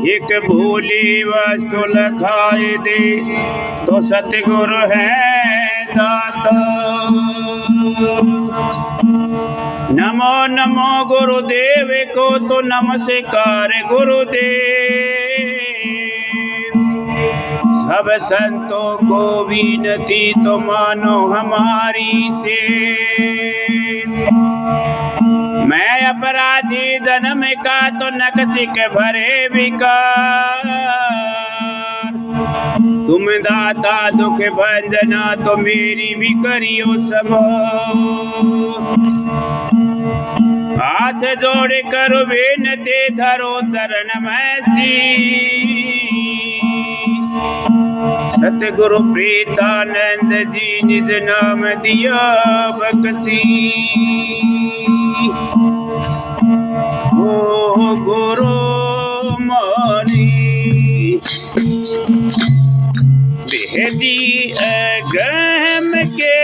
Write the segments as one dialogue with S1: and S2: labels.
S1: एक भूली वस्तु लखाए दे तो सतगुरु है दाता। नमो नमो गुरुदेव को तो नमस्कार गुरुदेव। सब संतों को विनती तो मानो हमारी से। मैं अपराधी जन्म का तो नक्सिक भरे विकार। तुम दाता दुख भंजना तो मेरी भी करियो सब। हाथ जोड़ कर विनती धरो चरण में शीश। सतगुरु प्रीतानंद जी निज नाम दिया बख्शी। ओ गुरु मानी भेदी अगम के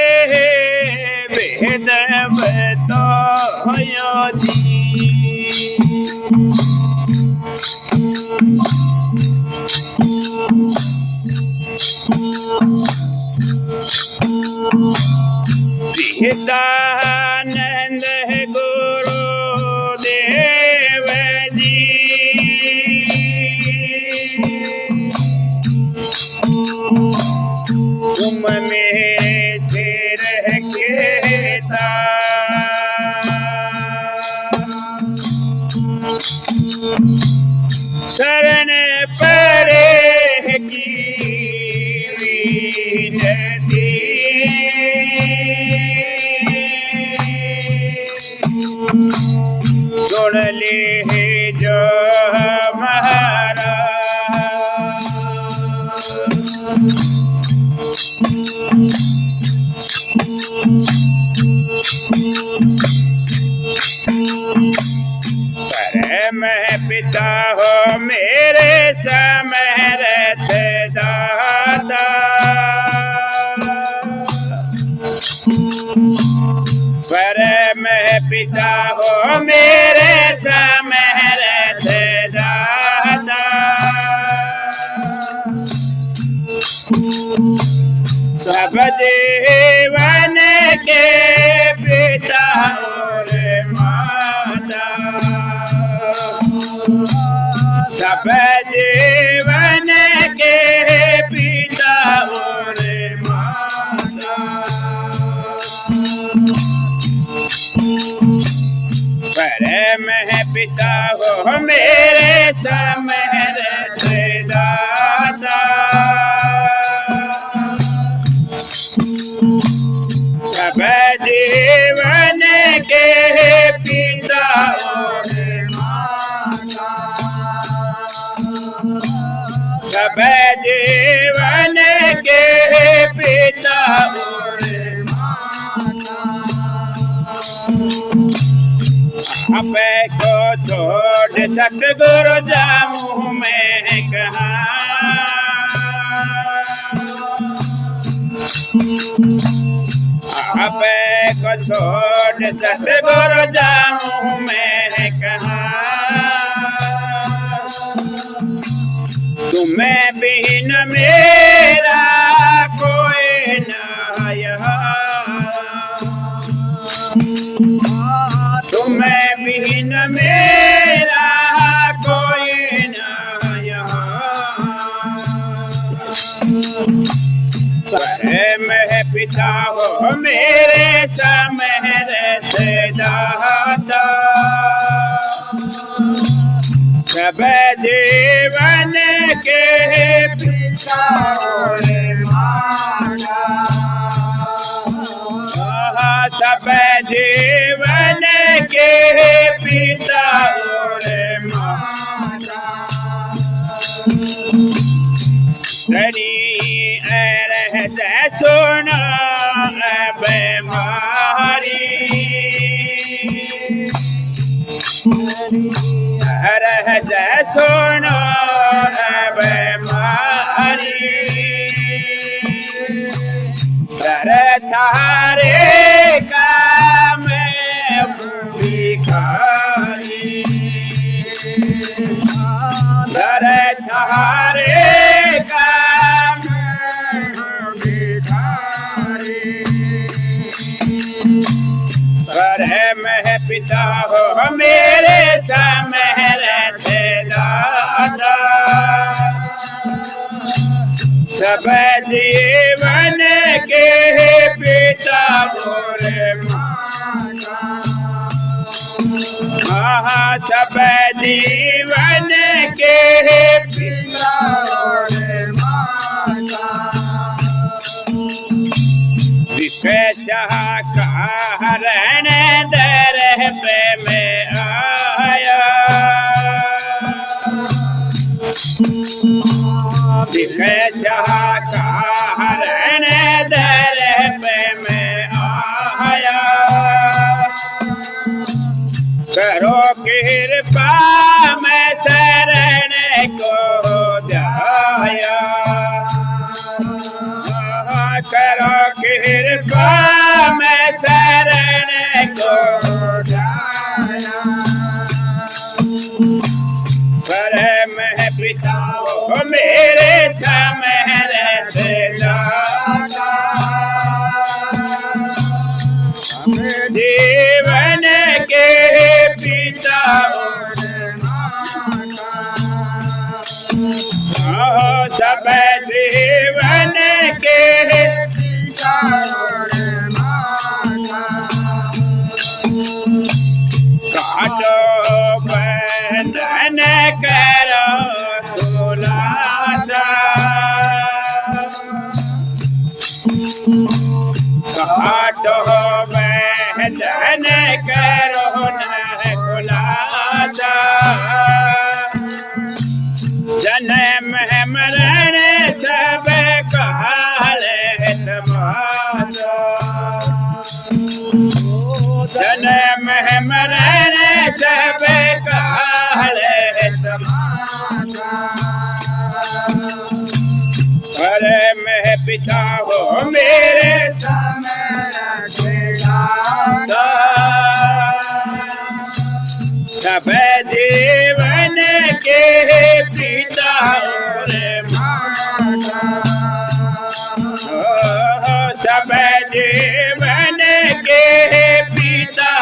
S1: भेद बताया जी। प्रीतानंद गुरु देव जी तुम मेरे से रह के शरण परे की विनती। सुन ले जो हमारा परम पिता हो मेरे समरथ दाता। परम पिता हो मेरे समरथ दाता। सब जीवन के पिता और माता। सब जीवन के पिता और माता। परम पिता हो मेरे समरथ दाता। सब जीवन के पिता और माता। सब जीवन के पिता और माता। अब को छोड़ सतगुरु जाऊं मैं कहाँ। अब को छोड़ सतगुरु जाऊं मैं कहाँ। तुम्हें बिन मेरा कोई न यहाँ। तुम्हें बिन मेरा कोई न यहाँ। परम पिता हो मेरे समरथ दाता। सब जीवन के पिता और माता। सब जीवन के पिता और माता। रहत सुनो अब मारी। रहत सुनो अब मारी। तारे का मैं भिखारी। दर सहारे का घर में पिता हो मेरे समय रहते दादा सब जीवन के पिता बोले माँ सब जीवन के पिता बोले कारण दर पे में आया कारण दर पे में आया करो कृपा मैं शरण को जाया करो कृपा मैं शरण को जाया पर मैं पिता हो मेरे समय रहते दादा जीवन के पिता सब जीवन के काटो बंधन करो खुलासा काटो बंधन करो न खुलासा जन्म मरण सब काल तुम्हारा जन्म मरण सब काल तुम्हारा पर मैं पिता हो मेरे सब जीवन के पिता सब जीवन के पिता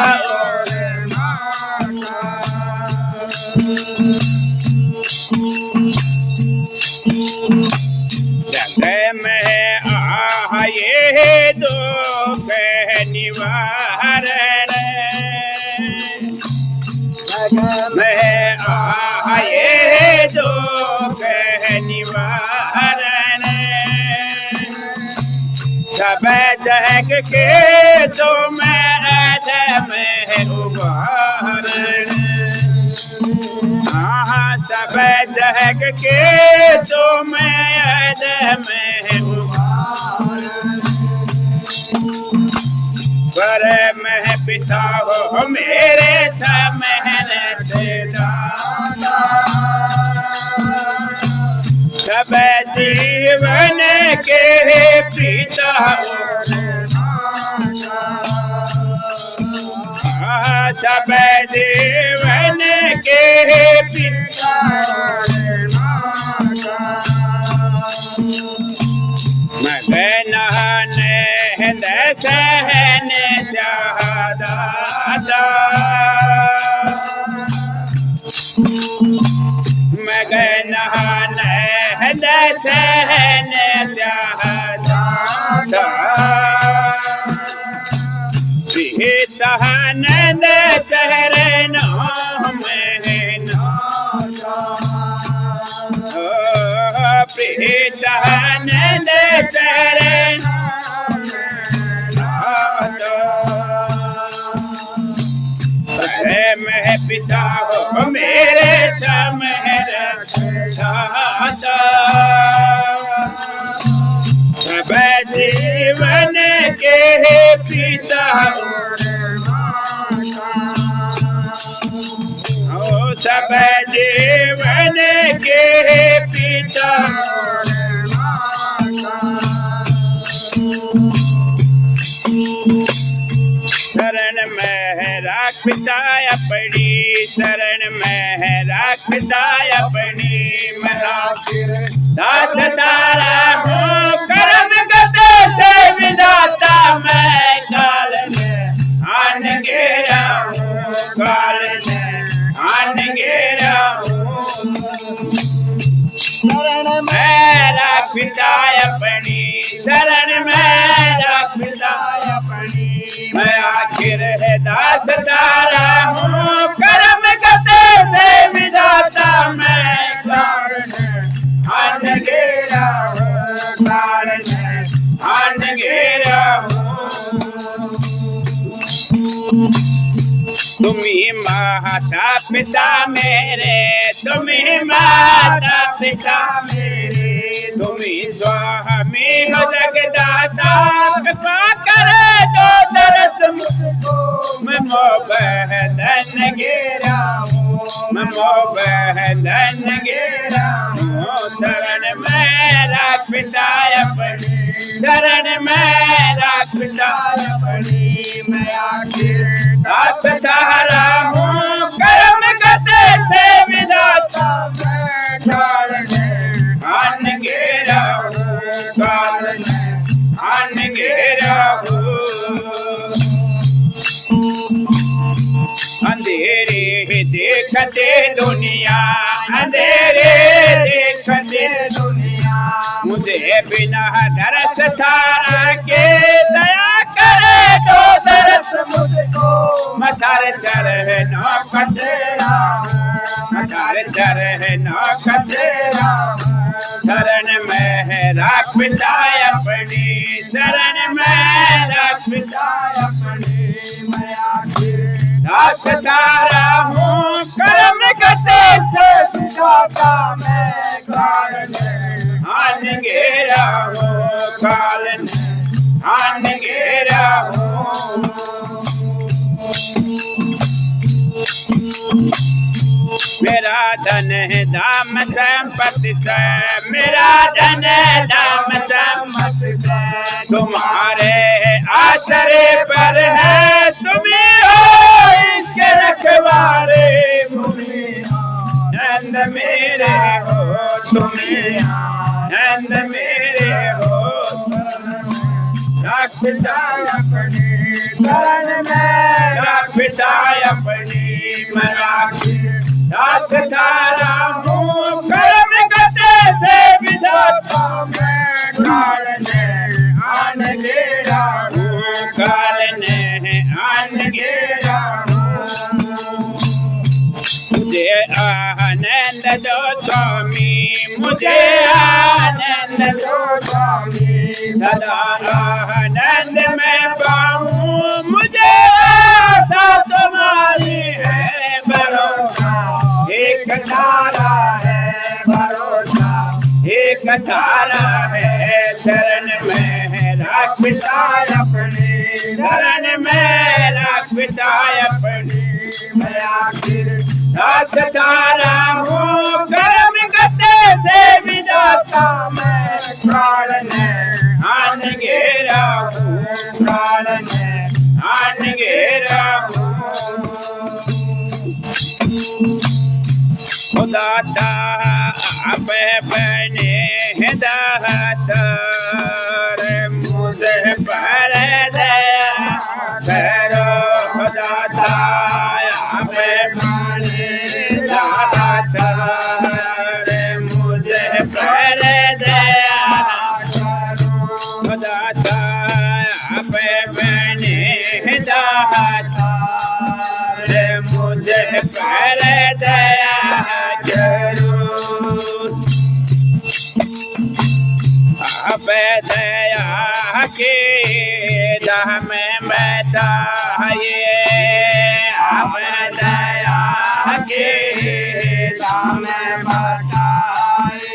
S1: जग में आए दुख निवारण में आए दुख निवारण सब जग के तो मैं में उबारण सब जग के तो मैं में उबारण पर मैं पिता हो मेरे समय रहते दादा सब जीवन के पिता सब जीवन के पिता मगन सहन दादा मगन सहन दादा सहनंद शरण प्रीतानंद शरण मैं पिता हो मेरे समय रहता सब जीवन के पिता सब जीवन के पिता शरण में राख पिता अपनी शरण में राख रखता अपनी मैं आखिर दास तारा हूँ कर्म गते से विधाता मैं काल में आन गेरा हूँ काल में आन गेरा हूँ शरण मेरा पिता अपनी शरण मेरा पिता अपनी मैं आखिर है दास तारा हूँ कर्म गते से विधाता मैं कारण आन गेरा हूँ कारण आन गेरा हूँ तुम्ही माता पिता मेरे तुम्ही माता पिता मेरे तुम्ही स्वामी हो जगदाता कृपा करे तो दरस मुझको मैं मोहबन गेरा हूँ मैं मोहबन गेरा हूँ शरण मेरा पिता अपनी शरण मेरा पिता अपनी मैं आखिर दास तारा हूँ कर्म गते से विधाता मैं कारण आन गेरा हूँ कारण आन गेरा हूँ अंधेरे देखते दुनिया अंधेरे देखते दुनिया मुझे बिना दरस तारा के दया करे तो दरस मुझको मतार चरह न कतेरा मतार चरह न कतेरा शरण मेरा पिता अपनी शरण मेरा पिता अपनी मैं आखिर दास तारा हूँ कर्म गते से विधाता मैं कारण आन गेरा हूँ काल आन गेरा हूँ मेरा धन है दाम संपत्ति से मेरा धन है दाम संपत्ति से तुम्हारे आसरे पर है तुम्हें हो इसके रखवारे मुझे नंद मेरे हो तुम्हें नंद मेरे हो पिता अपनी शरण में पिता अपनी मैं दास तारा हूँ कर्म गते से विधाता मैं कारण आन गेरा हूँ कारण आन गेरा हूँ मुझे आनंद दो स्वामी मुझे आनंद दो स्वामी सदा आनंद में पाऊँ मुझे आशा तुम्हारी है भरोसा एक तारा है भरोसा एक तारा है शरण मेरा पिता अपनी शरण मेरा पिता अपनी मैं आखिर दास तारा हूँ कर्म गते से विधाता मैं कारण आन गेरा हूँ कारण आन गेरा हूँ दाता आप बने दाता मुझे पर दया करो दाता आप बने दाता मुझे पर दया करो दाता आप बने दाता मुझे पर दया अब दया के दाम बताइए अब दया के दाम बताइए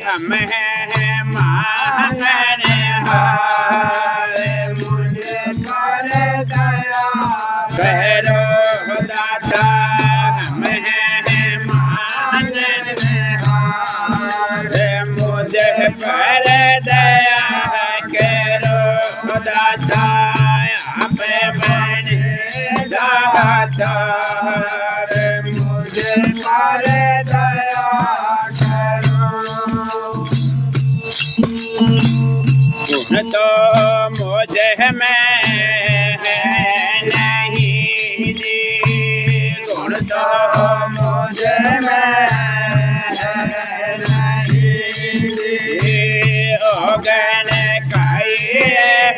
S1: हम हैं मांगने हारे मुझे कर दया करो दाता हम हैं मांगने हारे मुझे पर दया करो दाता आप बने दाता मुझे तो मुझे में नहीं जी, गुण तो मुझे में नहीं जी। ओगन कई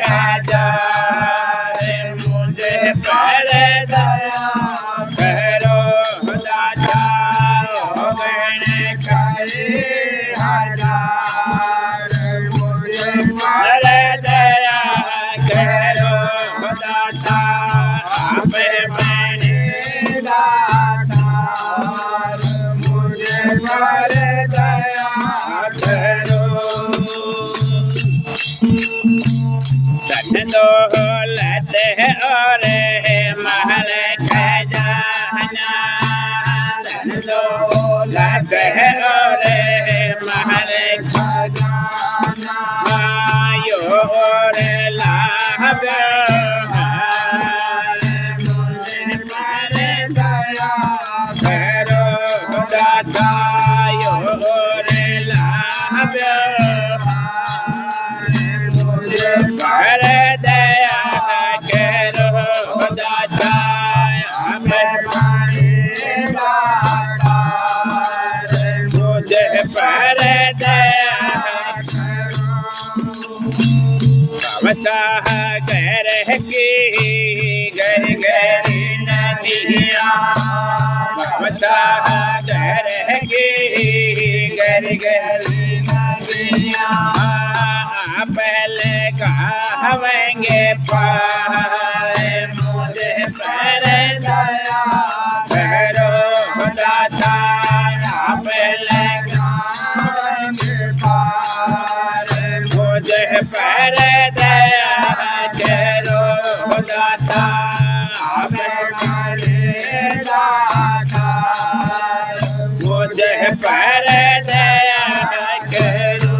S1: हजार मुझे पर दया करो दाता। ओगन कई हजार मुझे पर दया करो दाता। आप मैंने दाता मुझे पर दया करो। धन दौलत और महल खजाना, धन दौलत और महल खजाना, आयो और लाभ मुझे पर दया करो दाता। यो और लाभ पर दया करो दाता। मुझे पर दया भवता घर की घर घर नदिया, भवता घर की घर घर नदिया, पहले गावेंगे पार मुझे पर दया करो दाता। पहले गावेंगे पार मुझे पर दया करो दाता। मुझे पर दया करो।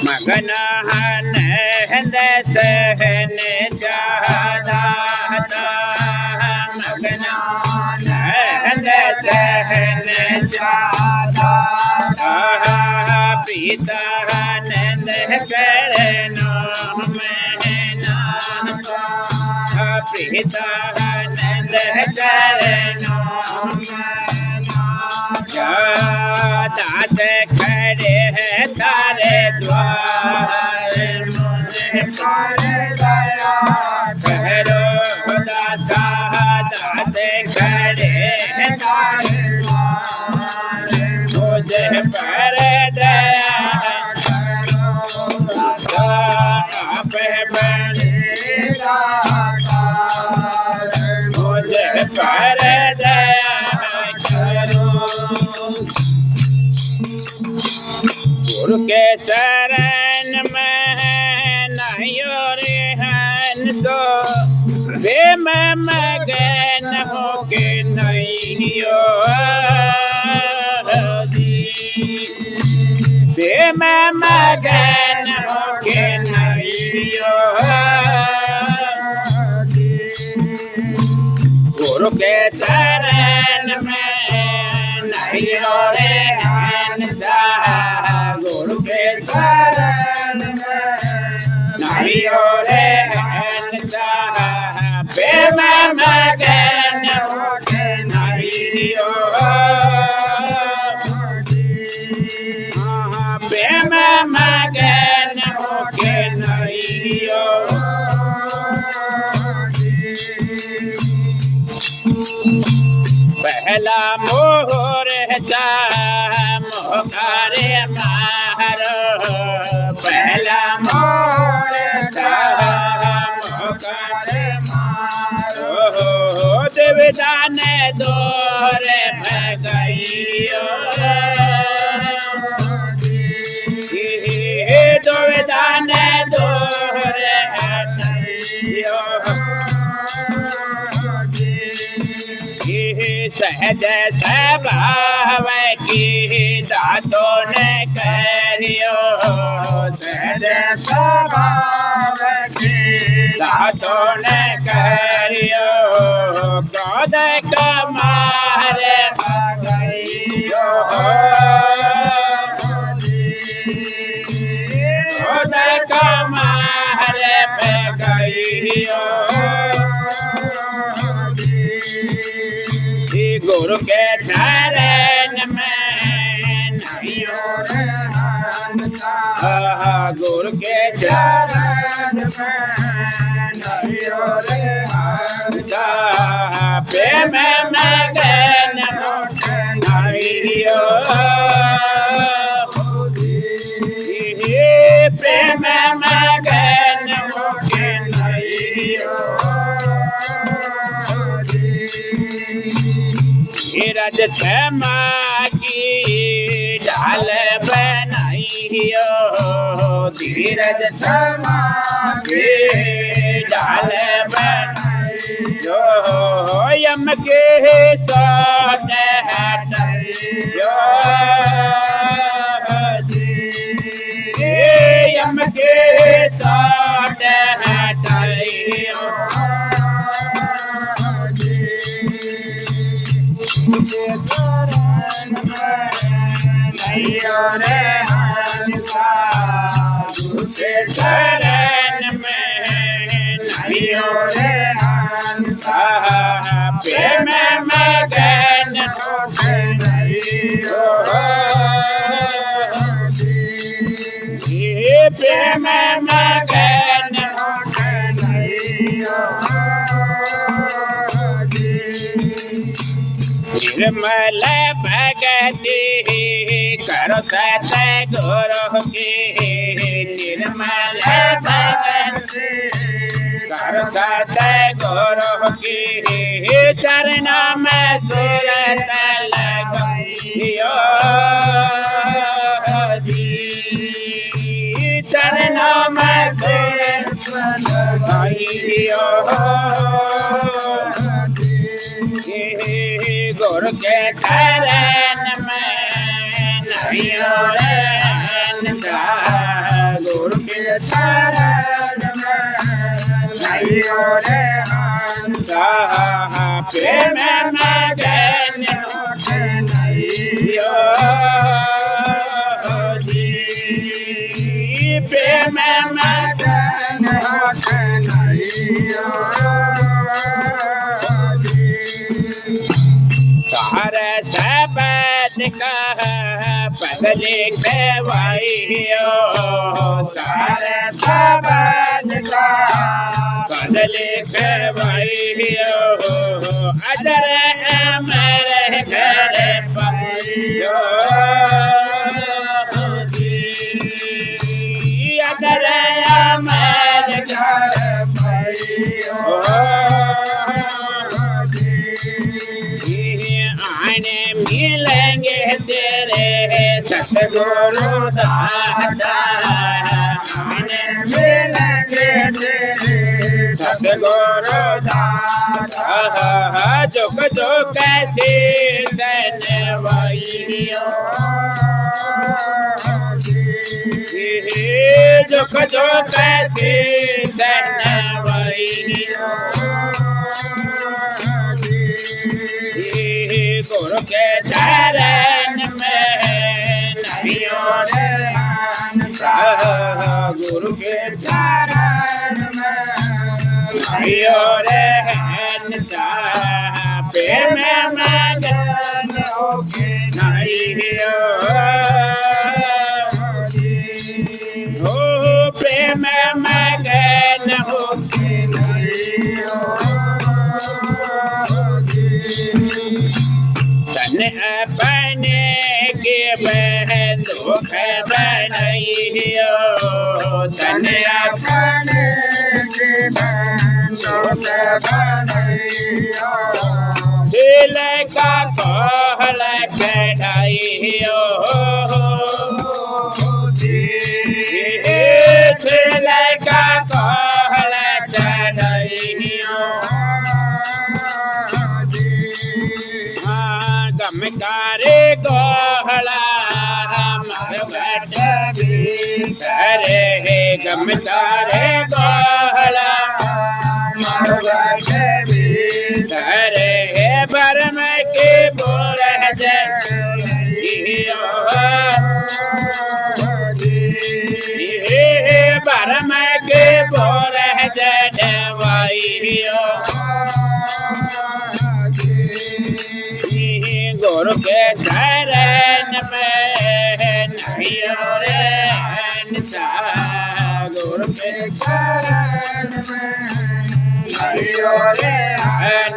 S1: मगन नहन सहन जादा, मगन नहन सहन जादा, पिता नंद करनो महना, पिता नंद करनो दात खड़े हैं तारे द्वार मुझे पर दया करो दाता। दात खड़े हैं तारे द्वार मुझे पर दया करो दाता। आप बड़े दाता मुझे पर दया करो। गुरु के चरण में नहीं रहन तो वे मैं मगन हो के नहीं वे मैं मगन हो के नहीं। गुरु के चरण में नहीं रहन सा, गुरु के शरण में नहीं रहन सा, प्रेम मगन होके नहीं प्रेम मगन होके नहीं। पहला मोहर मोहरे मारो, पहला मोहर मोहरे मारो, देवदान दोरे भगइयो, देवदान दोरे हटइयो, सहज स्वभाव की दातों ने करियो, सहज स्वभाव की दातों ने करियो, क्रोध कमारे भगइयो, गुरु के चरण में नहियो रे गुरु के चरण में नहियो रे प्रेम मगन नहियो प्रेम मगन धीरज क्षमा की ढाल बनाइयो धीरज क्षमा की ढाल बनाइयो यम के साथ हटाइयो यम के साथ हटाइयो नहियो रे गुरु के चरण में नहियो रे प्रेम मगन नहियो प्रेम मगन नहियो निर्मल भगति करो सत गुरु की निर्मल भगति करो सत गुरु की चरण में सूरत लगाइयो चरण में सूरत लगाइयो गुरु के चरण में नहियो रे गुरु के चरण में नहियो रे प्रेम मगन नहियो प्रेम मगन नहियो तारा सबद का बदले खेवाइयो तारा सबद का बदले खेवाइयो अदर अमर घर पाइयो अदर अमर घर पाइयो आने मिलेंगे तेरे सतगुरु दाता आने मिलेंगे तेरे सतगुरु दाता चुक चुक धनवाइयो चुक चुक धनवाइयो गुरु के चरण में नहियो रे गुरु के चरण में नहियो रे प्रेम मगन नहियो प्रेम मगन नहियो तन अपने के बहन दुख बनाइयो तन अपने के बहन दुख बनाइयो दिल का कहल कढ़ाइयो दिल का कहल कढ़ाइयो गमकारे गोहला करे गमकारे गोहला करे बरम के बोल बरम के बोल जवाइयो गुरु के शरण में नहीं रे निशा, गुरु के शरण में नहीं रे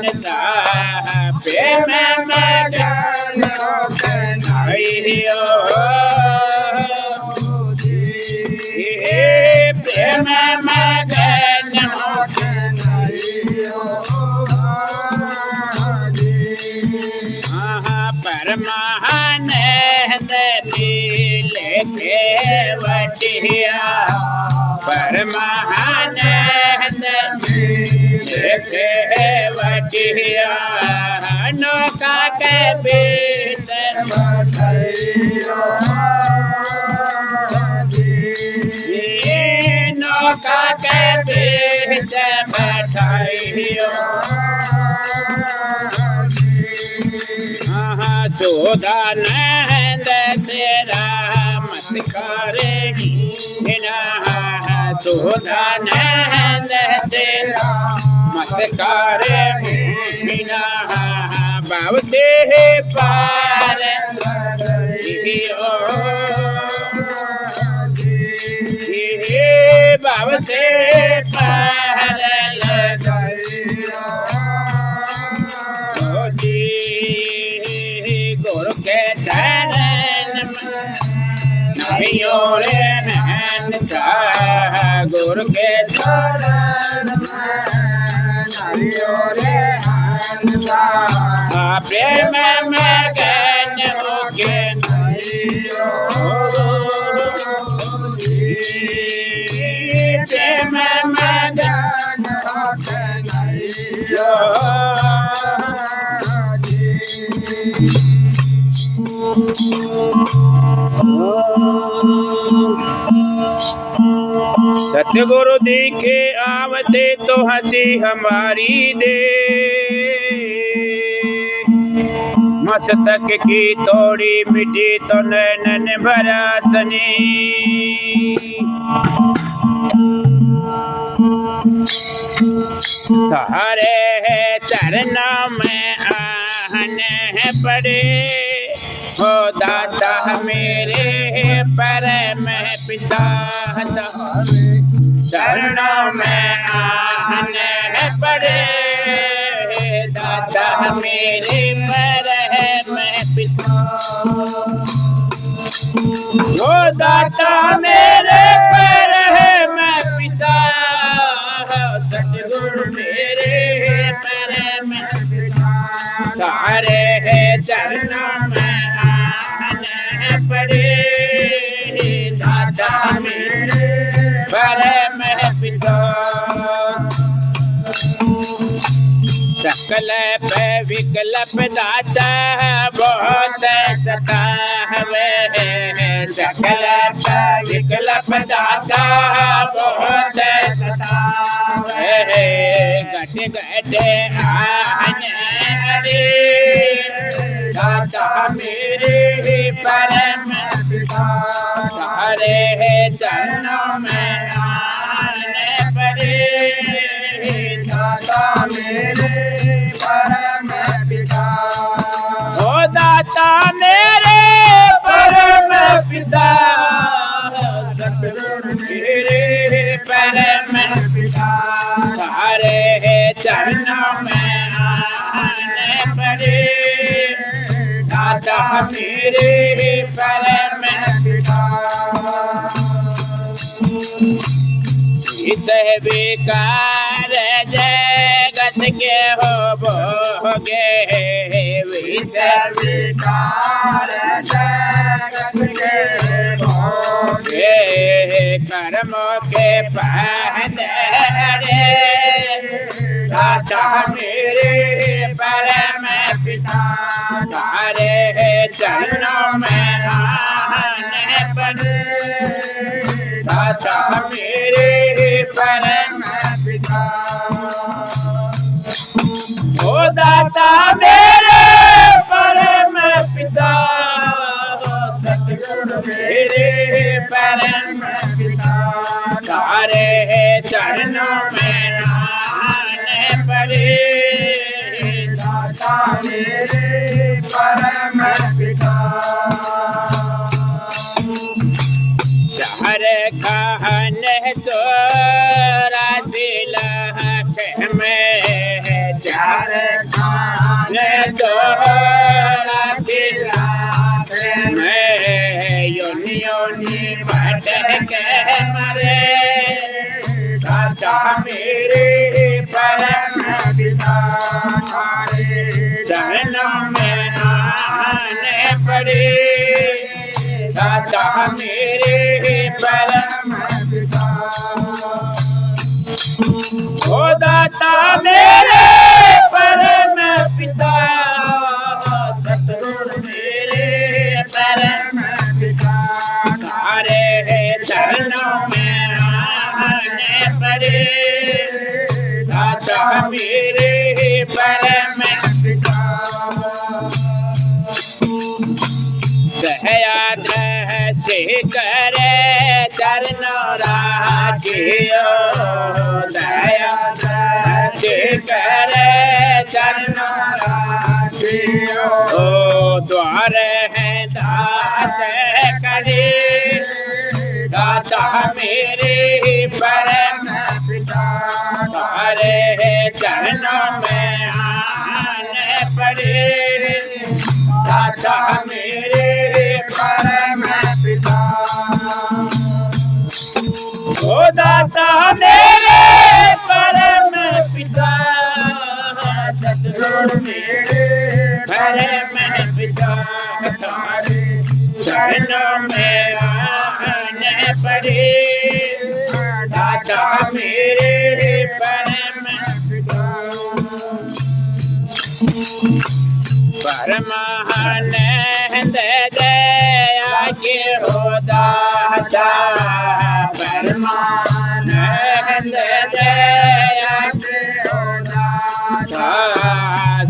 S1: निशा, प्रेम में ज्ञान नहीं हो, प्रेम में ज्ञान परमानंद लेके वटिया, परमानंद लेके वटिया, नौका के भीतर नौका के भीतर बैठाइयो, सुधानंद तेरा मत करे हिना, सुधानंद तेरा मत करे हिना, बावते पार बावते पार गुरु के शरण नहीं रे निशा, गुरु के शरण नहीं रे निशा, प्रेम में ज्ञान हो के प्रेम में ज्ञान हो के सतगुरु देखे आवते तो हंसी हमारी दे, मस्तक की तोड़ी मिटी तो नैनन भरा सनी, सहारे चरणों में आने पड़े हो दाता मेरे परम पिता, चरणों में आने पड़े दाता मेरे परम पिता, वो दाता मेरे परम पिता, सतगुरु मेरे परम पिता, सारे चरणों में आने पड़े दाता मेरे परम पिता, सकल पे विकल्प दाता बहुत सतावे, सकल पे विकल्प दाता बहुत सतावे, घट घट आने दाता मेरे परम पिता, सारे चरणों में आने पड़े दाता मेरे परम पिता, ओ दाता मेरे परम पिता, सतगुरु मेरे परम पिता, सारे चरणों में आने पड़े दाता मेरे परम पिता, इस बेकार जगत के हो भोगे, इस बेकार जगत के भोगे, कर्मों के पहरे दाता मेरे परम पिता, सारे चरणों में आने पड़े दाता मेरे परम पिता, ओ दाता मेरे परम पिता, सतगुरु मेरे परम पिता, सारे चरणों में आने पड़े दाता मेरे मेरे परम पिता तुम्हारे चरणों में आने पड़े। दाता मेरे परम पिता, ओ दाता मेरे परम पिता, सतगुरु मेरे परम पिता तुम्हारे चरणों में आने पड़े। दाता मेरे परम पिता, दया दृष्टि करे चरणों राखियो। दया दृष्टि करे चरणों राखियो। ओ द्वार है दास करे। दाता मेरे परम पिता तुम्हारे चरणों में आने पड़े। दाता मेरे परम पिता, ओ दाता मेरे परम पिता, सतगुरु मेरे परम पिता तुम्हारे चरणों में आने पड़े। दाता मेरे परम पिता, परमानंद दया के हो दाता। परमानंद दया के हो दाता,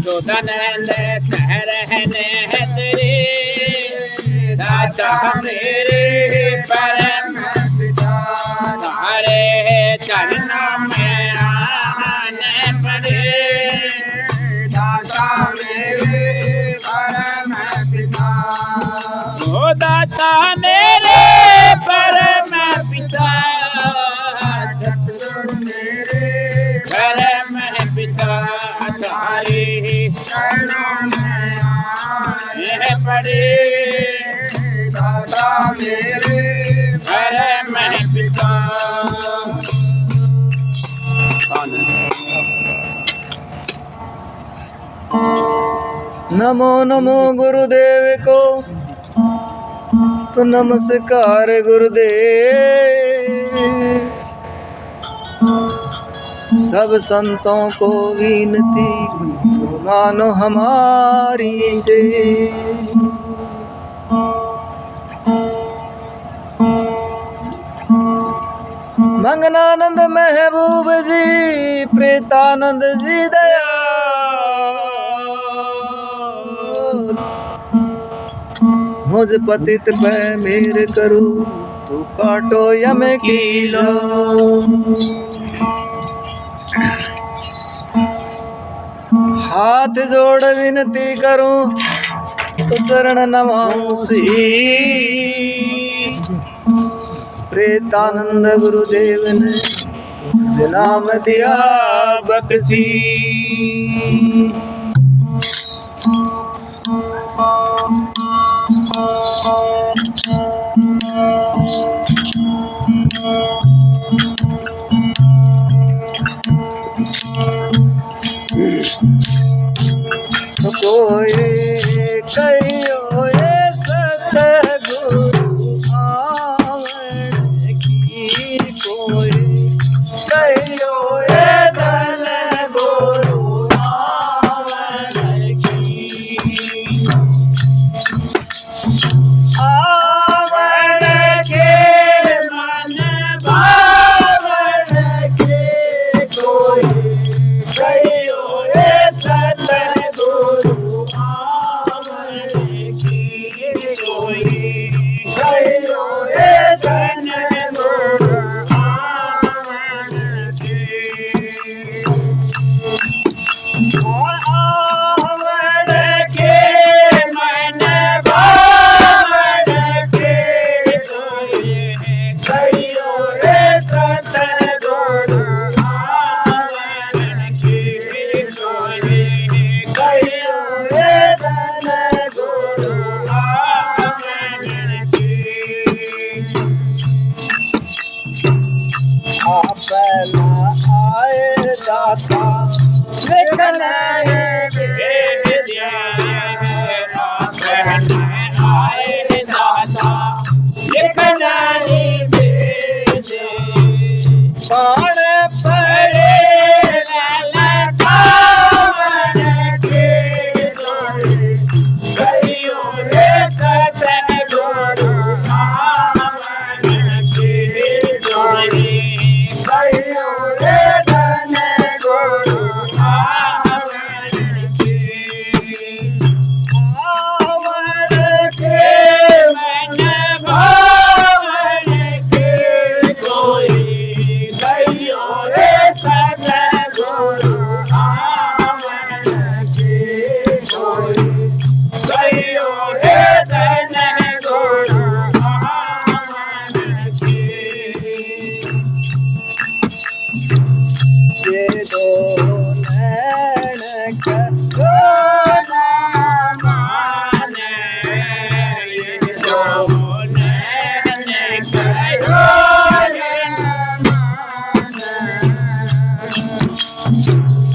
S1: सुदानंद कह रहने तेरे। दाता मेरे परम पिता तुम्हारे चरणों में आने पड़े। दाता मेरे परम पिता, ओ दाता मेरे परम पिता, सतगुरु मेरे परम पिता तुम्हारे चरणों में आने पड़े। दाता मेरे परम पिता।
S2: नमो नमो गुरुदेव को तो नमस्कार गुरुदेव। सब संतों को विनती मानो हमारी से। मंगनानंद महबूब जी, प्रेतानंद जी दया, मुझ पतित पे मेर करो तू काटो यम कीलो। हाथ जोड़ विनती करूं तो चरण नमाऊं सी। प्रेतानंद गुरुदेव ने नाम दिया बख्शी। तो कोई कहियो ये सतगुरु आवन की, कोई कहियो ये धन गुरु आवन की। आवन के मन भावन के, कोई कहियो ये सतगुरु आवन
S1: शरण आए दाता लिखना निवेदे
S2: बाण
S1: पड़े ललकावन के जोड़े कहियो रे सतगुरु आवन के जोड़े कहियो रे धन गुरु आवन के मन भावन के कोई कहियो रे सतगुरु आवन के कोई कहियो रे धन गुरु आवन के
S2: ये दो नैन करो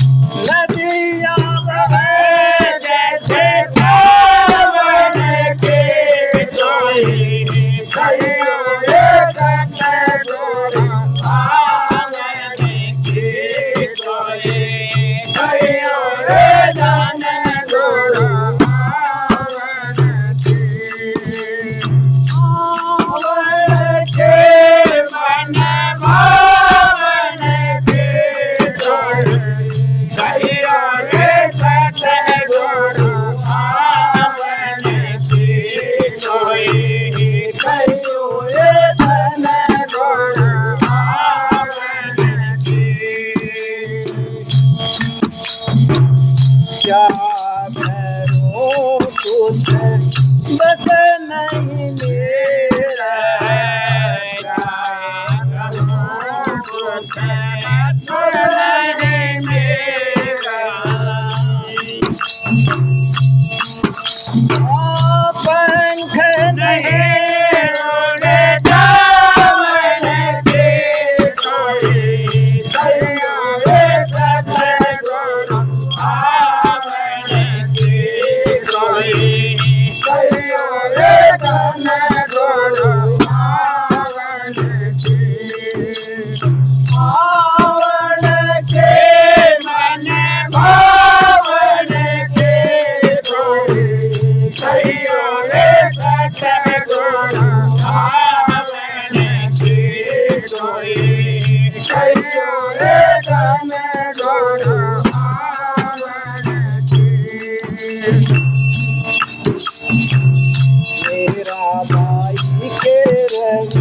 S2: नदिया बहे
S1: जैसे सावन के जोई कहियो रे सतगुरु आवन के जोई कहियो रे धन गुरु आवन के मन भावन के जोई कहियो रे सतगुरु आवन के जोई कहियो रे धन गुरु आवन के
S2: क्या करूं तुझे बस नहीं मेरा पंख नहीं मेरा भाई के रंग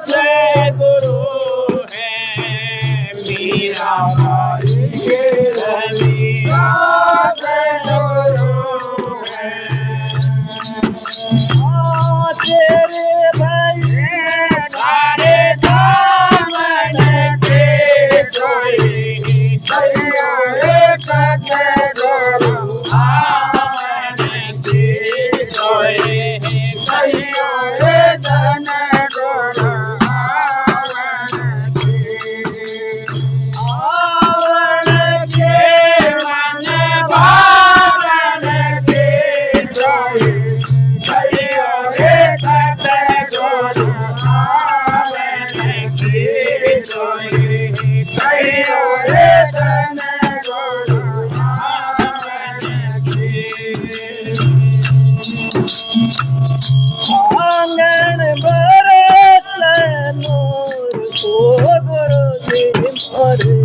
S1: जय गुरु है मीरा बाई के रवि जय गुरु है
S2: तेरे भाई
S1: सारे दामन के जोई कहियो रे सतगुरु आवन के जोई कहियो रे धन गुरु आवन के मन भावन के जोई कहियो रे सतगुरु आवन के जोई कहियो रे धन गुरु आवन के
S2: आंगन बरस नूर को गुरु जी मोरे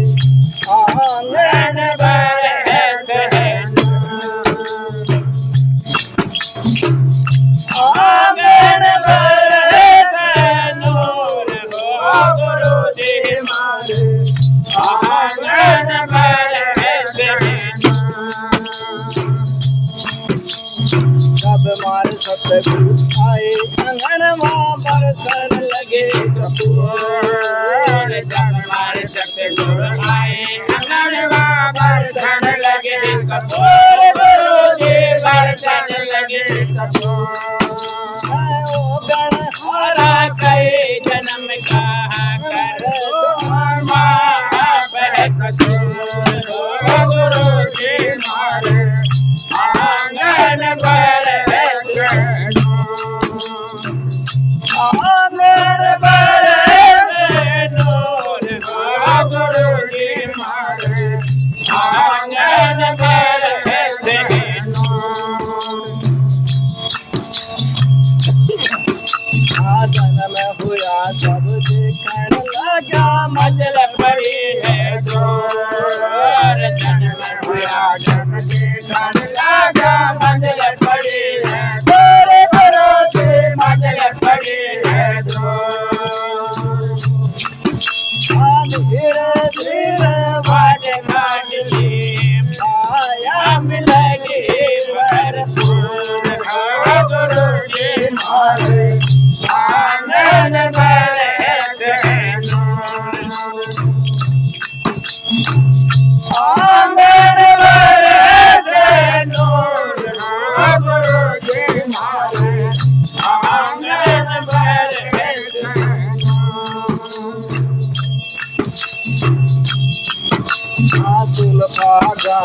S2: आंगन
S1: बरस है आंगन बरस नूर हो गुरु जी मारे आंगन बरस
S2: कब मार सतगुरु आए आंगन मां बरसन लगे
S1: कपूर जब मारे सतगुरु आए अंगन बरसन लगे कपूर गुरु जी बरसन लगे कपूर
S2: ओ गण
S1: हरा कई जन्म का कर कसूर गुरु जी मारे आंगन पर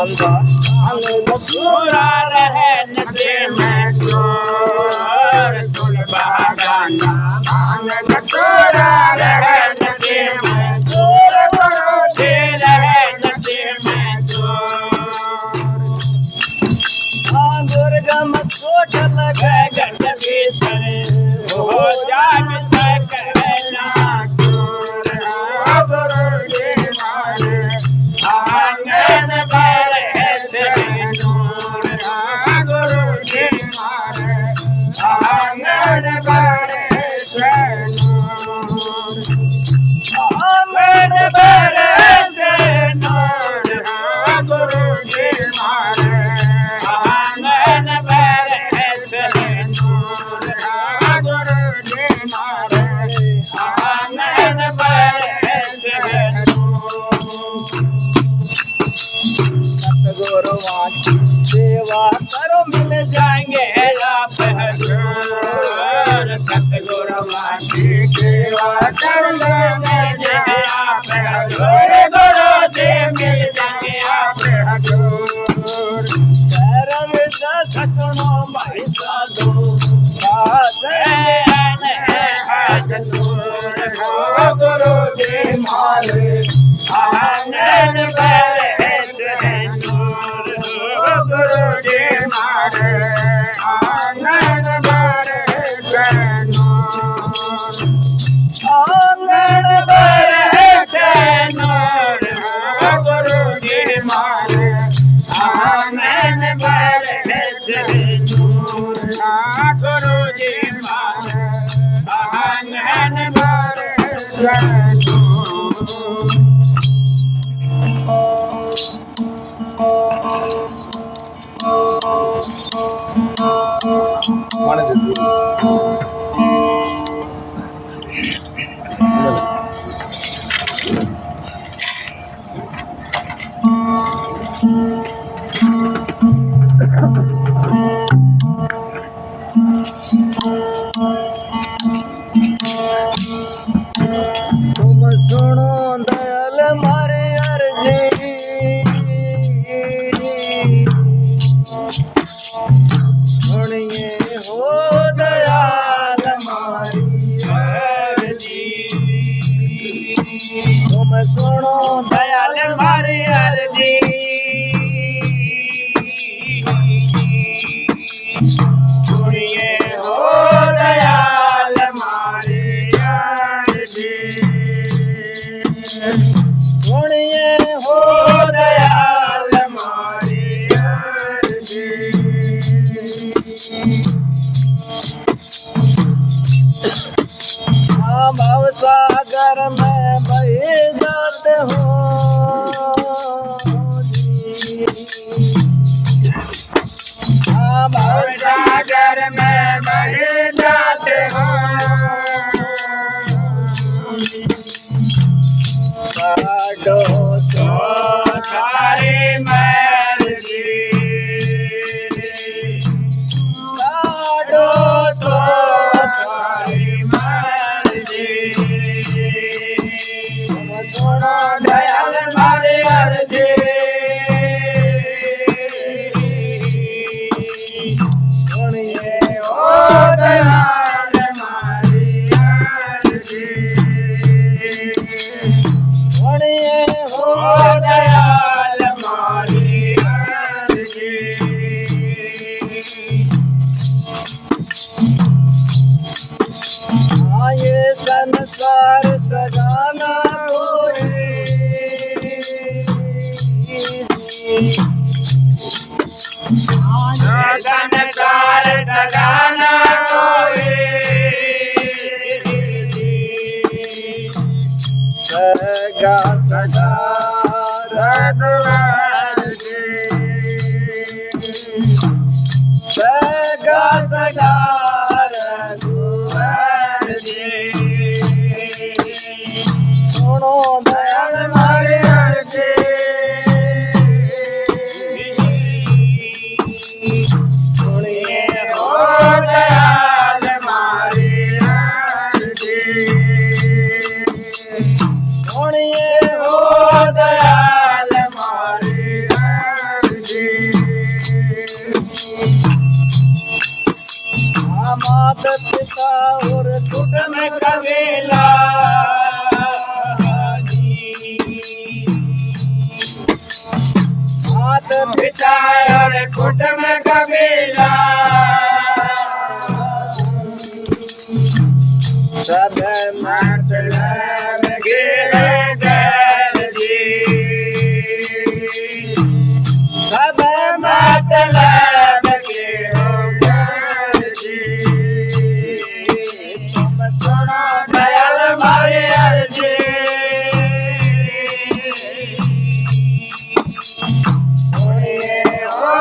S1: पूरा रहन दे मैं चोर सुलभा गाना भांग पूरा रहन दे मैं चोर गुरु जी रहन दे मैं चोर
S2: दुर्गम कोट लगे
S1: गंज भीतर हो जान सकना चोर गुरु जी मारे आंगन पर ऐसे नूर गुरु जी मारे आंगन पर ऐसे नूर आंगन पर ऐसे नूर गुरु जी मारे आंगन पर ऐसे नूर गुरु जी मारे आंगन पर ऐसे नूर
S2: सतगुरुवां की सेवा करो मिल
S1: जाएंगे आप हजूर सतगुरुवां की सेवा कर लेंगे आप हजूर गुरु जी मिल जाएंगे आप हजूर
S2: शरण सतनो भाई साधु
S1: हजूर गुरु जी मारे आंगन पर गुरु जी मारे आंगन पर आंगन पर गुरु जी मारे आंगन पर गुरु जी मारे आंगन पर
S2: तुम सुनो दयाल मारे अर्जी सुनिए हो दयाल मारी अर्जी तुम सुनो
S1: दयाल मारी अर्जी सुनिए हो दयाल मारी अर्जी
S2: सुनिए
S1: हो दयाल मारी अर्जी
S2: भव सागर में बहे जाते हो
S1: भव सागर में बहे जाते हो
S2: काटो
S1: तो सारी मर्जी
S2: काटो
S1: तो सारी मर्जी
S2: सुनो
S1: दयाल मारी अर्जी
S2: सुनिए
S1: ओ दयाल मारी अर्जी
S2: सुनिए
S1: ओ दयाल मारी अर्जी
S2: ये संसार सजाना कोई
S1: संसार सजाना कोई
S2: सगा सगा सगा सगा सुनो दयाल मारे अर्जी सुनिए
S1: ओ दयाल मारी अर्जी
S2: सुनिए
S1: ओ दयाल मारी अर्जी
S2: पिता और कुटुंब
S1: कबीला
S2: मात
S1: पिता और कुटुंब कबीला
S2: सब
S1: मतलब गिरे गैर जी
S2: सब
S1: मतलब गिरे गैर जी
S2: तुम सुनो
S1: दयाल मारे अर्जी सुनिए हो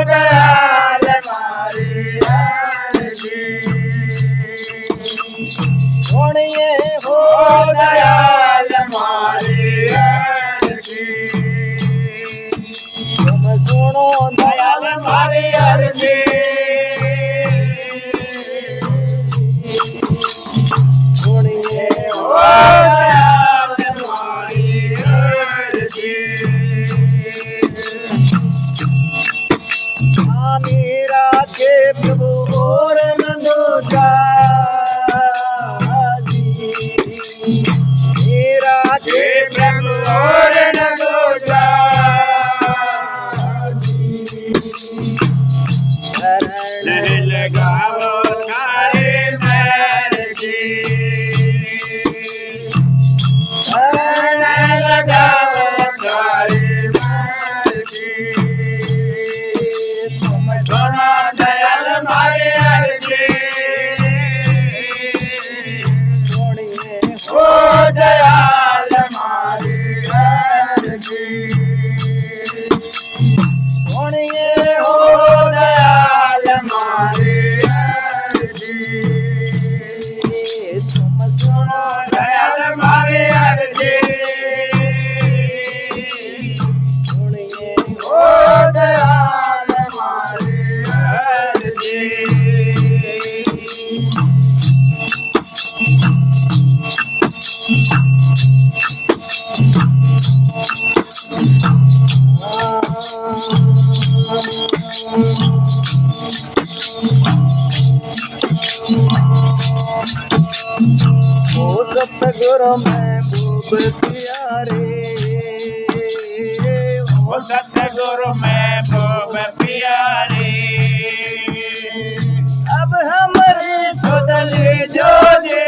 S1: दयाल मारे अर्जी
S2: सुनिए हो
S1: हो दयाल मारे अर्जी
S2: तुम सुनो
S1: दयाल मारे अर्जी
S2: सुनिए
S1: हो दयाल मारे अर्जी
S2: मीरा के प्रभु और नंदोजा मीरा के
S1: हे प्रभु और नगोजा
S2: शरण
S1: लगाओ तारे मैर जी शरण लगाओ तारे मैर जी
S2: तुम
S1: सुनो दयाल मारे अर्जी
S2: सुनिए
S1: हो दयाल मारे अर्जी
S2: सुनिए
S1: हो दयाल मारे अर्जी
S2: तुम सुनो
S1: दयाल मारे अर्जी
S2: सुनिए
S1: हो दयाल मारे अर्जी
S2: ओ सतगुरु महबूब प्यारे
S1: ओ सतगुरु महबूब प्यारे
S2: अब हमारे
S1: सुध लीजो जी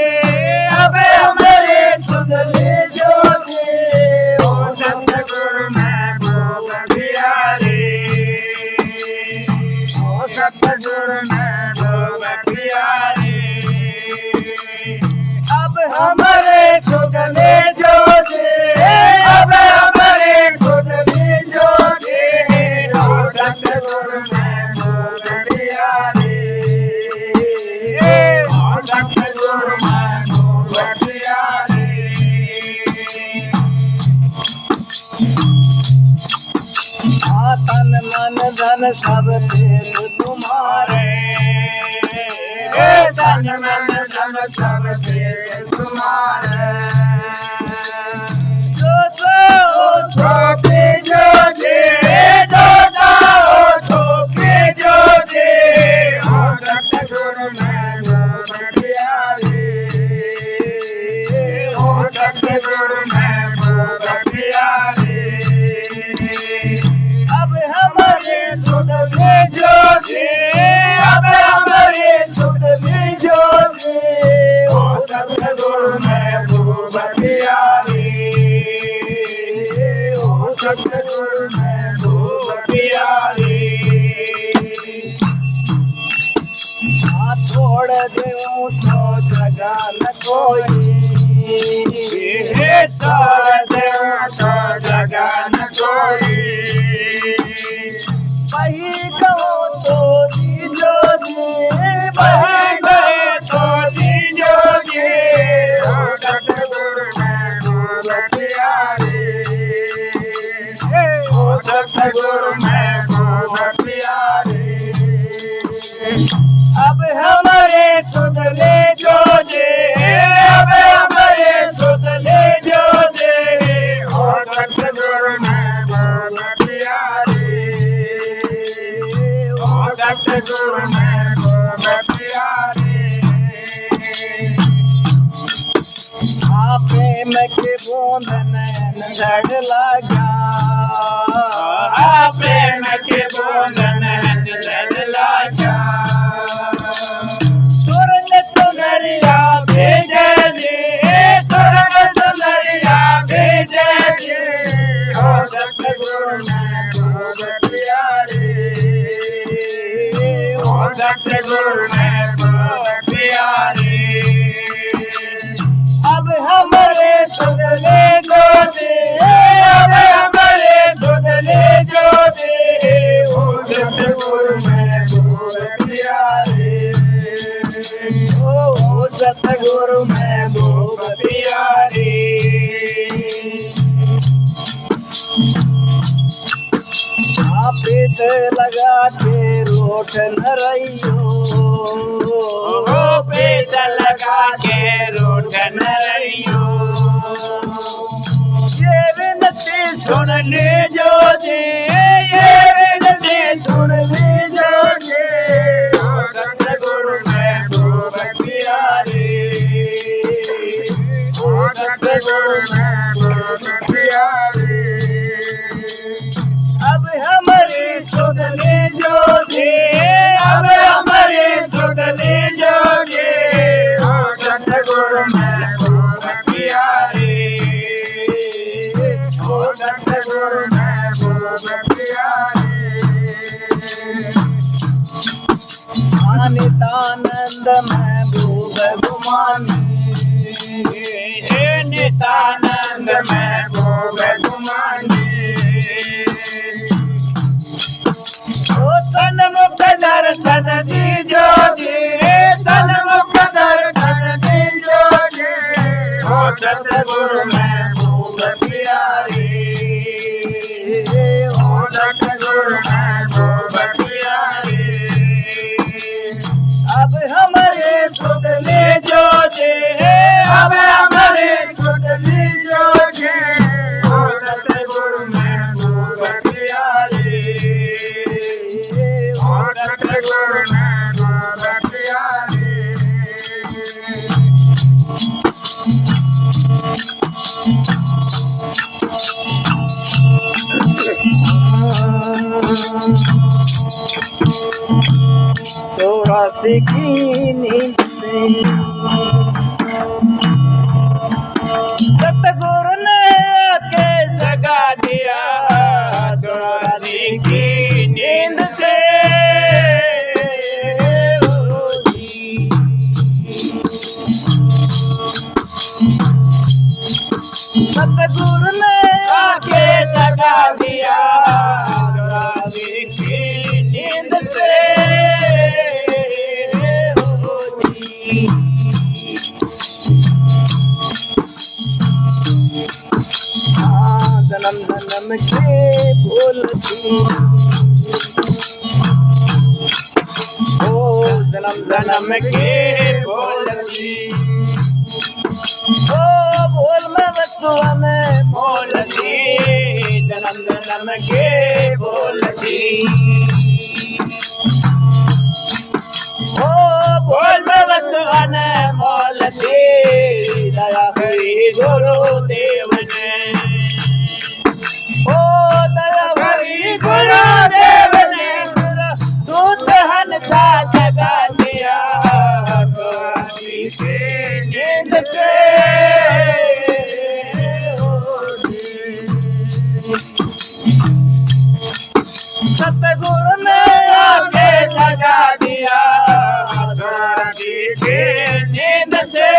S1: अब हमारे सुध लीजो जी ओ सतगुरु महबूब प्यारे ओ सतगुरु महबूब प्यारे
S2: अब
S1: हमारे सुध लीजो जी अब हमारे सुध लीजो जी ओ सतगुरु महबूब प्यारे ओ सतगुरु महबूब प्यारे
S2: तन मन धन सब तेज तुम्हारे
S1: धन मन धन सब तेरे तुम्हारे
S2: जो तो
S1: छोटे जो जे ओ छोटे जो जे ओ सतगुरु महबूब प्यारे ओ सतगुरु महबूब प्यारे
S2: अब हमारे
S1: सुध लीजो जी अब हमारे सुध लीजो जी ओ सतगुरु महबूब प्यारे ओ सतगुरु महबूब प्यारे
S2: छोड़ देऊं तो जगह न कोई
S1: हे तोर देव तो जगह न कोई
S2: वही कहो तो दीजो जी
S1: बह गए तो दीजो जी ओ सतगुरु महबूब प्यारे ओ सतगुरु महबूब प्यारे
S2: अब
S1: हमारे सुध ले जो जे अब हमारे सुध ले जो जे ओ सतगुरु महबूब प्यारे ओ सतगुरु महबूब प्यारे
S2: झगला क्या
S1: प्रेम के बोलन झगला क्या
S2: सुरंग सुनरिया
S1: भेज दे सुरंग सुंदरिया भेज दे हो सतगुरु में खूब प्यारे हो सतगुरु में खूब प्यारे
S2: अब हमारे सुधले जो दे
S1: अब हमारे सुधले जो दे हो सतगुरु में खूब प्यारे
S2: ओ सतगुरु में
S1: खूब प्यारे
S2: पेट लगा के रोट न रहियो
S1: ओ पेट लगा के रोट न रहियो
S2: ये विनती
S1: सुन ले जो दे ये विनती सुन ले जो दे हो सतगुरु में खूब प्यारे हो सतगुरु में खूब प्यारे
S2: अब हमारी
S1: सुधले जो दे अब हमारे सुधले जो दे हो सतगुरु में खूब प्यारे हो सतगुरु में खूब प्यारे
S2: नितानंद में भूग गुमानी
S1: नितानंद में भोग गुमानी ओ सन्मुख दर्शन दीजो दे सन्मुख दर्शन दीजो दे हो सतगुरु में खूब प्यारे हो सतगुरु में खूब प्यारे
S2: अब हमारे
S1: सुधले जो दे अब हमारे सुधले जो दे हो सतगुरु में खूब प्यारे हो सतगुरु में खूब प्यारे
S2: चौरासी की नींद से सतगुरु ने आके
S1: जगा दिया चौरासी की नींद से
S2: सतगुरु ने
S1: आके जगा दिया चौरासी की नींद से
S2: जन्म जन्म के बोलती ओ जन्म
S1: जन्म के बोलती
S2: ओ बोल में बसुआ में
S1: बोलती जन्म जन्म के बोलती
S2: ओ
S1: बोल में बसवन बोलती दया करी गुरुदेव ने
S2: ओ दया
S1: करी गुरुदेव ने दूध हंसा जगा दिया चौरासी के नींद से
S2: सतगुरु ने
S1: आके जगा दिया चौरासी के नींद से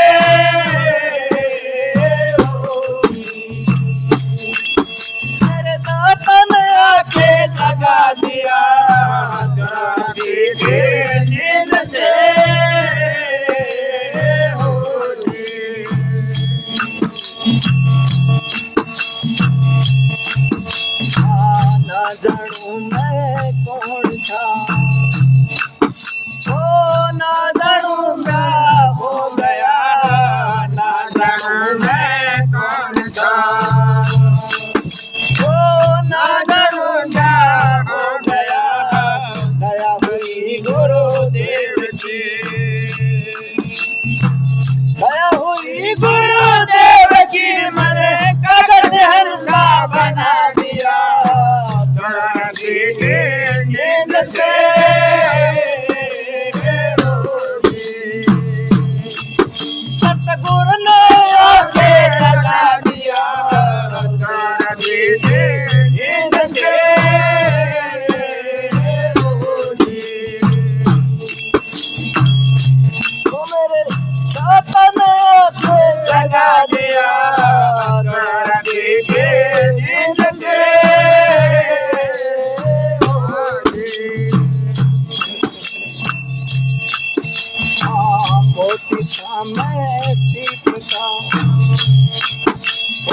S2: सीता मैं सीता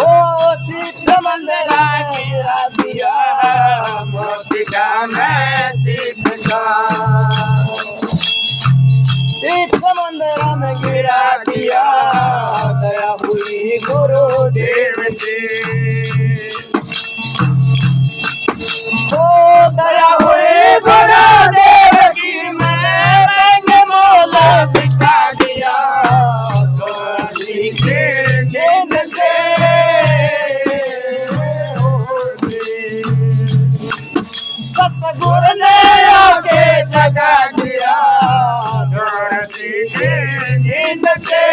S2: ओ सीत मंदरा गिरा दिया
S1: मोती का मैं सीता
S2: सीत मंदरा में गिरा दिया दया हुई गुरुदेव
S1: जी
S2: ओ दया हुई गुरुदेव की मैं मोला बिठा दिया
S1: जी के
S2: जिन से सतगुरु ने आके जगा दिया
S1: जी के
S2: जिन से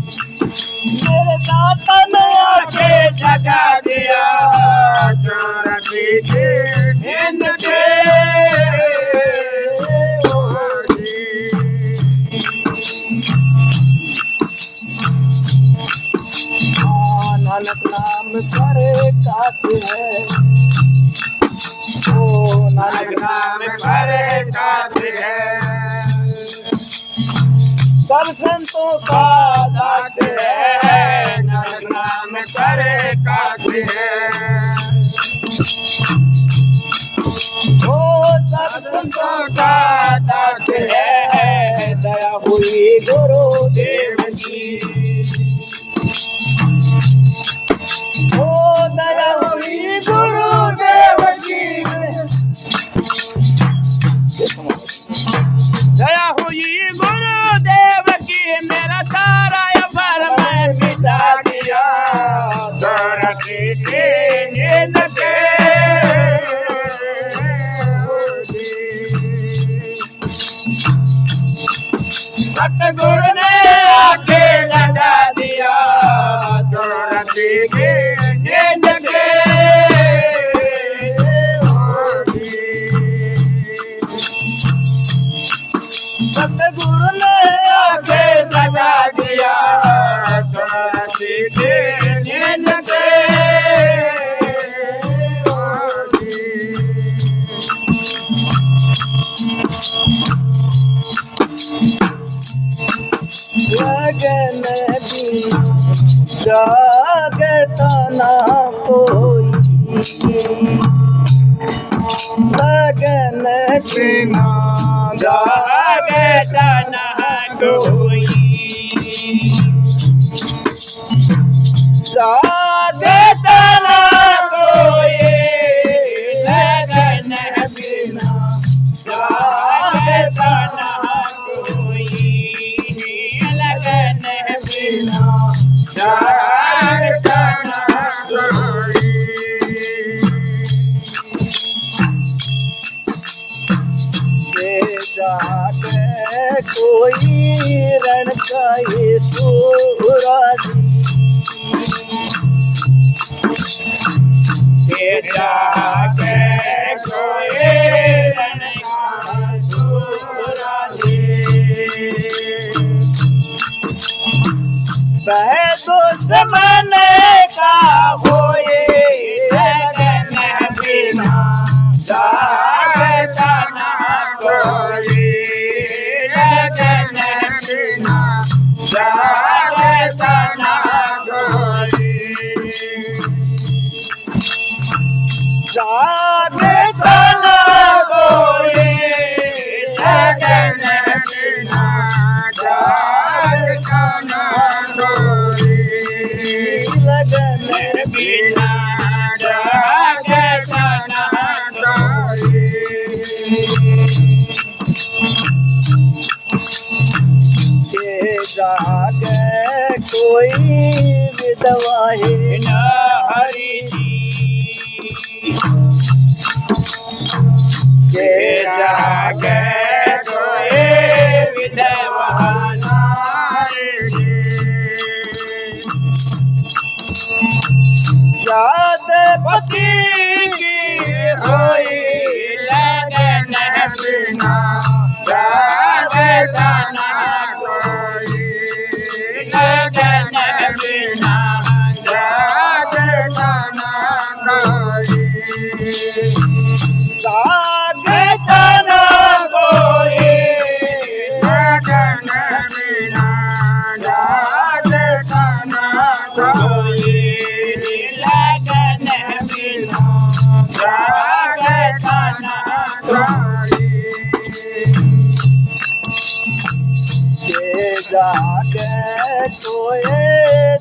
S2: मेरे दाता ने आके जगा दिया
S1: जी के
S2: जिन से नानक नाम करे काश है ओ नानक
S1: नाम करे काश है
S2: सब संतों का दास है
S1: नाम करे काश है
S2: ओ सब संतों का दास है दया हुई गुरुदेव की ओ दया हुई गुरुदेव की
S1: दया हुई गुरुदेव की मेरा सारा अफर मैं मिटा दिया दौरती के नींद के सतगुरु ने आके लगा दिया दौरती के नींद के
S2: सतगुरु ने
S1: आके लगा दिया तुलसी के नींद से
S2: लगन भी जागता ना कोई लगन
S1: बिना जागता न कोई
S2: जागता ना
S1: कोई लगन बिना जागता न कोई लगन बिना जागता न कोई
S2: जागे कोई रण का ये सूराजी
S1: जागे कोई रण का सूराजी
S2: दुश्मन का होए
S1: लगन बिना जागता न कोई लगन बिना जागता न कोई
S2: जागता ना
S1: कोई लगन बिना जागता न कोई
S2: लगन
S1: बिना जागता न कोई
S2: के जागे कोई विधवा है
S1: न हरि के जागे कोई विधवा नारी
S2: याद
S1: पति की होई लगन बिना जागता न कोई लगन बिना जागता न कोई
S2: जागता ना
S1: कोई
S2: कोए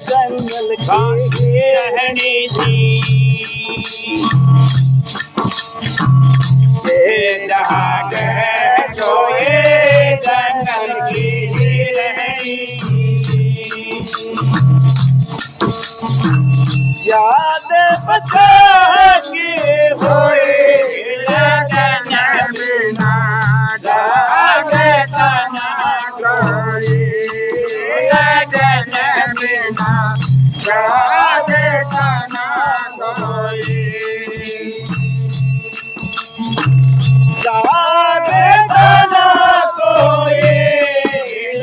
S2: जंगल
S1: बाकी
S2: की
S1: रहनी थी ये जहाँ गए तो ये जंगल की रहनी थी
S2: याद बचा के
S1: होए लगन बिना जागे तना कोई लगन बिना जागे तना कोई
S2: जागे
S1: तना कोई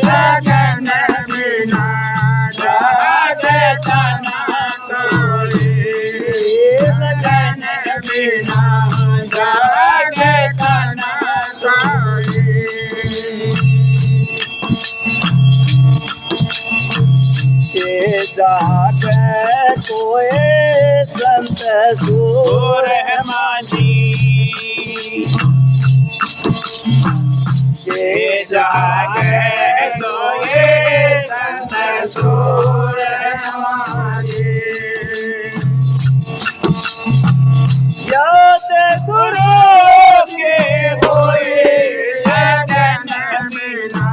S1: लगन बिना जागे तना कोई लगन बिना जागे तना कोई
S2: के जागे कोए संत सूर
S1: मानी ये जागे तो ये संत सूर मानी
S2: याद गुरु
S1: के होए लगन बिना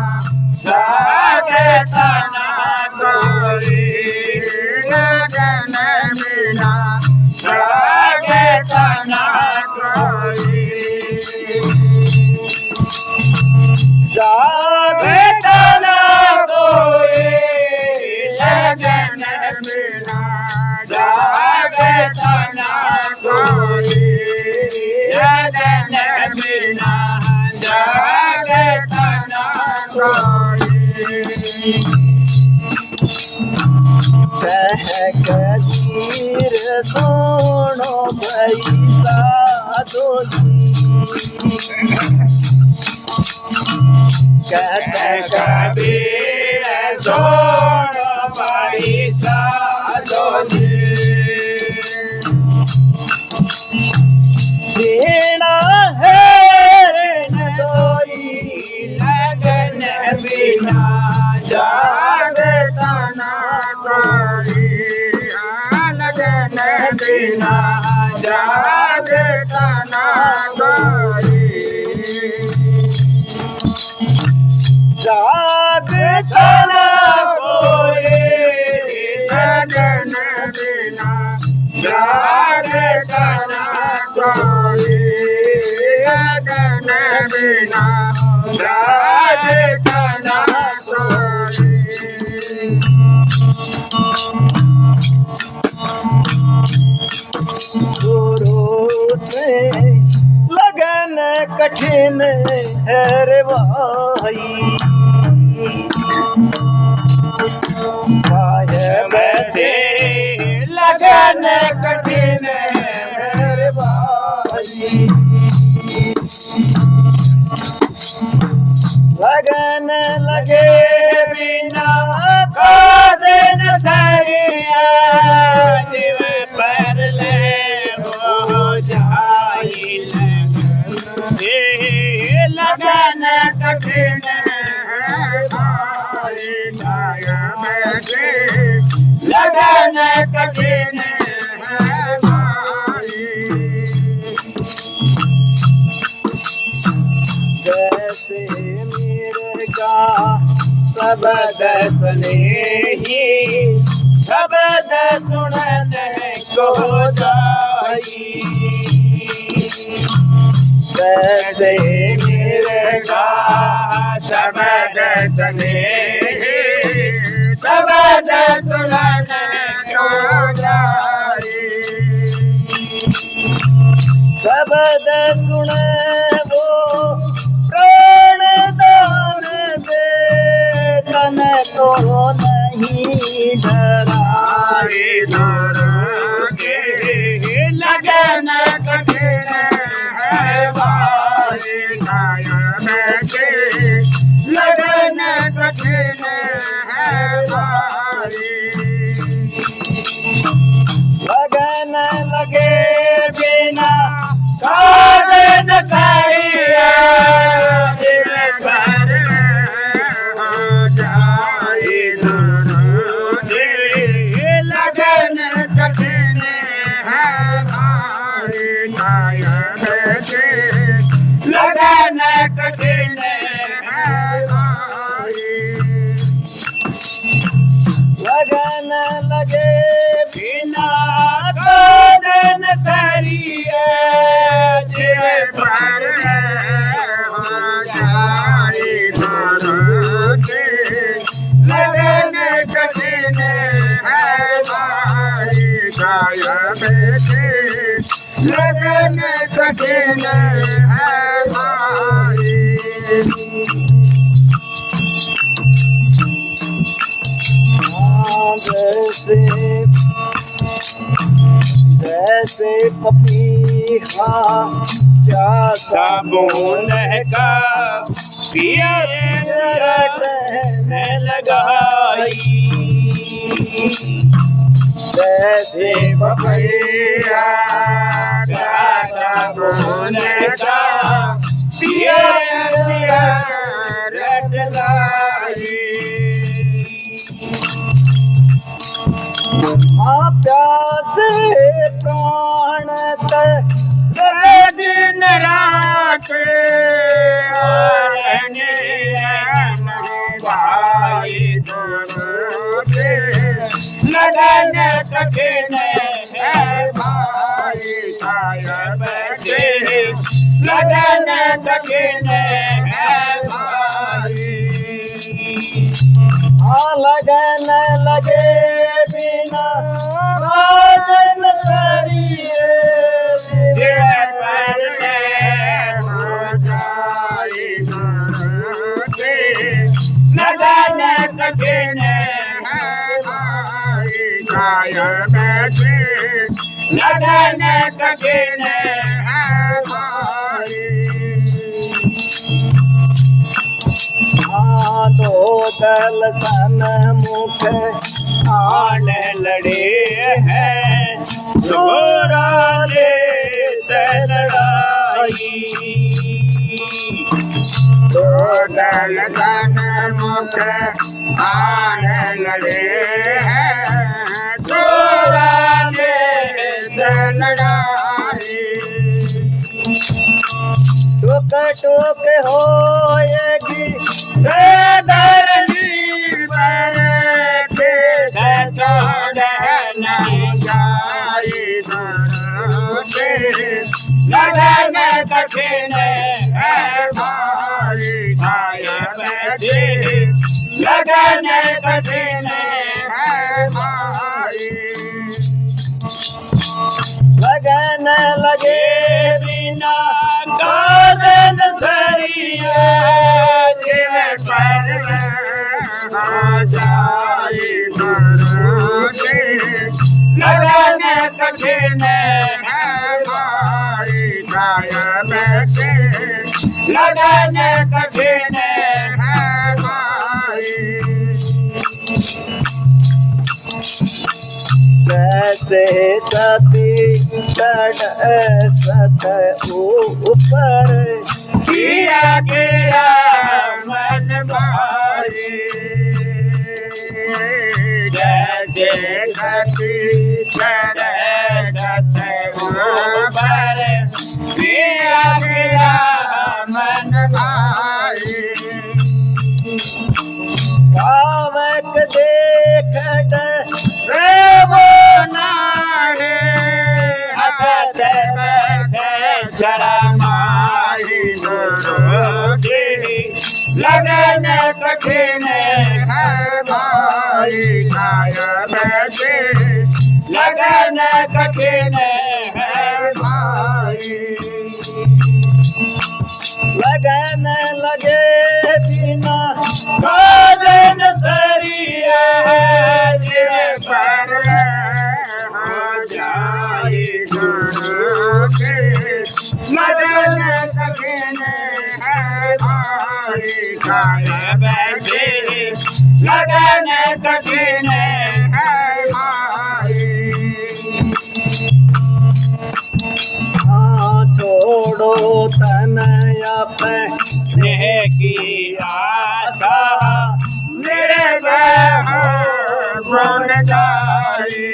S1: जागे तना कोई लगन बिना जागे तना कोई
S2: जागे
S1: तना कोई लगन बिना जागे तना कोई लगन बिना जागे तना कोई
S2: कह कबीर सुनो भैया कहते
S1: कबीर सोनो पैसा
S2: जीना है
S1: कोई लगन बिना जागे तना कोई लगन बिना जागे तना कोई
S2: जागे
S1: तना कोई लगन बिना जागे तना कोई लगन बिना जागे तना कोई
S2: गुरु से लगन कठिन है रे भाई साहेब
S1: से लगन कठिन है
S2: रे भाई लगन लगे
S1: बिना कादन सरिया दिव पर ले हो जाई लगन कठिन है भाई सायब से लगन कठिन है भाई
S2: जैसे मेरे का शब्द सुने
S1: ही शब्द सुनन को जाई
S2: जैसे
S1: मेरे का शब्द सुने शब्द सुनन को जाई
S2: शब्द सुने वो प्राण दान दे तन को नहीं डराए
S1: लगन कठिन है भाई लगन कठिन है भाई
S2: लगन लगे बिना
S1: कादन सरिया दिल पर हो जाई पर हो जाए भरोसे लगन कठिन है भाई गायब के लगन कठिन है भाई
S2: जैसे पपीहा प्यासा
S1: बूंद का पिया रहने लगाई
S2: जैसे
S1: पपैया प्यासा बूंद का पिया रट लाई
S2: प्यास प्राण
S1: दिन रात भाई लगन कठिन है भाई सायब के लगन कठिन है भाई
S2: लगन लगे बिना राजन करिए
S1: लगन कठिन है भाई गायब के लगन कठिन है भाई
S2: दो दल सन्मुख
S1: आन लड़े हैं जोरा ले लड़ाई दो दल सन्मुख आन लड़े हैं जोरा ले लड़ाई
S2: टोक टोक होएगी
S1: धरनी बैठे छोड़न जाई भरोसे लगन कठिन है भाई गायब के लगन कठिन है भाई
S2: लगन लगे
S1: बिना कादन सरिया दिल पर हो जाए भरोसे लगन कठिन है भाई गायब के लगन कठिन है भाई
S2: जैसे सती सत ऊपर
S1: किया गया मन भाई जैसे सती सत ऊपर किया गया मन भाई
S2: पावक देख
S1: वो नारे हसत शरमाई लगन कठिन है भाई गायब के लगन कठिन है भाई
S2: लगन लगे बिना
S1: कादन सरिया दिल पर हो जाए भरोसे लगन कठिन है भाई गायब के लगन कठिन है भाई
S2: छोड़ो तनया पे
S1: की आशा मेरे गुण गाई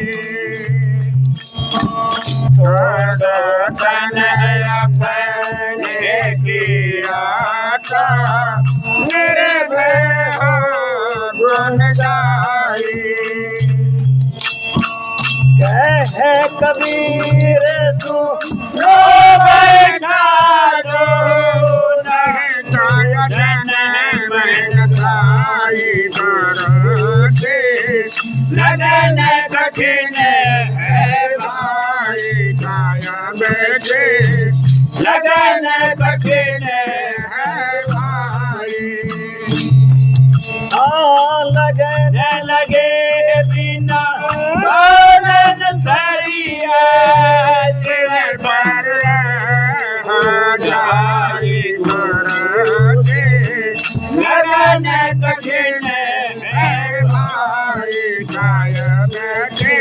S1: छोड़ो तन अपने की आशा मेरे गुण गाई
S2: कह कबीर तू
S1: रो बैठा जो कठिन है भाई काय बैठे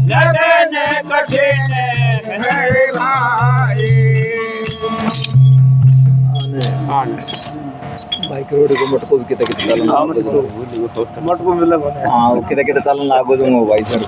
S1: लगन कठिन है भाई
S2: बाईक रोड को मटको kita kita jalan मटको मिला हाँ kita kita jalan आगो दूंगा भाई सर